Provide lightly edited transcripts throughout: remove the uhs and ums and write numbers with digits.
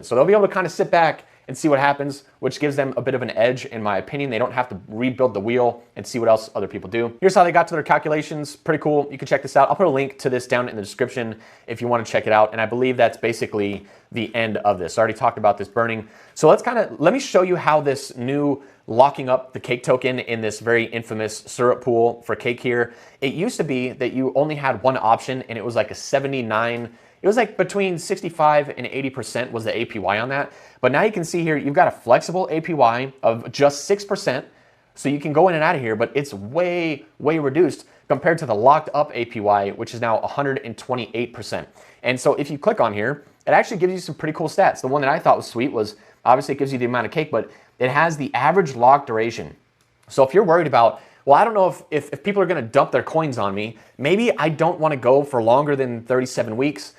So they'll be able to kind of sit back and see what happens, which gives them a bit of an edge in my opinion. They don't have to rebuild the wheel and see what else other people do. Here's how they got to their calculations. Pretty cool. You can check this out. I'll put a link to this down in the description if you want to check it out. And I believe that's basically the end of this. I already talked about this burning. So let me show you how this new locking up the cake token in this very infamous syrup pool for cake here. It used to be that you only had one option and it was like a 79, it was like between 65 and 80% was the APY on that. But now you can see here, you've got a flexible APY of just 6%. So you can go in and out of here, but it's way, way reduced compared to the locked up APY, which is now 128%. And so if you click on here, it actually gives you some pretty cool stats. The one that I thought was sweet was, obviously it gives you the amount of cake, but it has the average lock duration. So if you're worried about, well, I don't know if people are gonna dump their coins on me, maybe I don't wanna go for longer than 37 weeks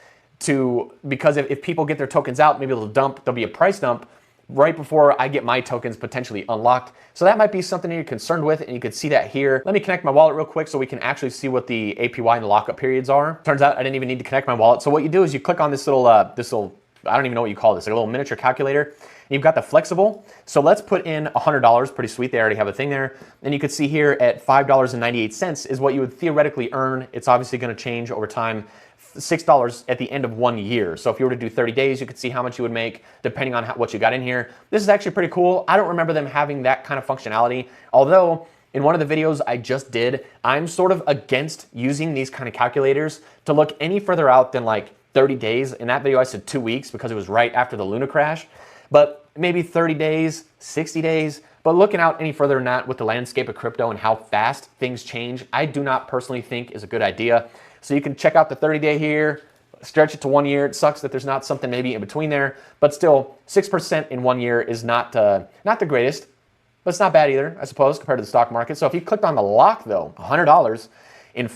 because if people get their tokens out, maybe there'll be a price dump right before I get my tokens potentially unlocked. So that might be something that you're concerned with, and you can see that here. Let me connect my wallet real quick so we can actually see what the APY and the lockup periods are. Turns out I didn't even need to connect my wallet. So what you do is you click on this little, I don't even know what you call this, like a little miniature calculator. You've got the flexible. So let's put in $100, pretty sweet. They already have a thing there. And you can see here at $5.98 is what you would theoretically earn. It's obviously gonna change over time. $6 at the end of 1 year. So if you were to do 30 days, you could see how much you would make depending on what you got in here. This is actually pretty cool. I don't remember them having that kind of functionality. Although in one of the videos I just did, I'm sort of against using these kind of calculators to look any further out than like 30 days. In that video I said 2 weeks because it was right after the Luna crash, but maybe 30 days, 60 days. But looking out any further than that with the landscape of crypto and how fast things change, I do not personally think is a good idea. So you can check out the 30-day here, stretch it to 1 year. It sucks that there's not something maybe in between there, but still 6% in 1 year is not the greatest, but it's not bad either, I suppose, compared to the stock market. So if you clicked on the lock though, $100 in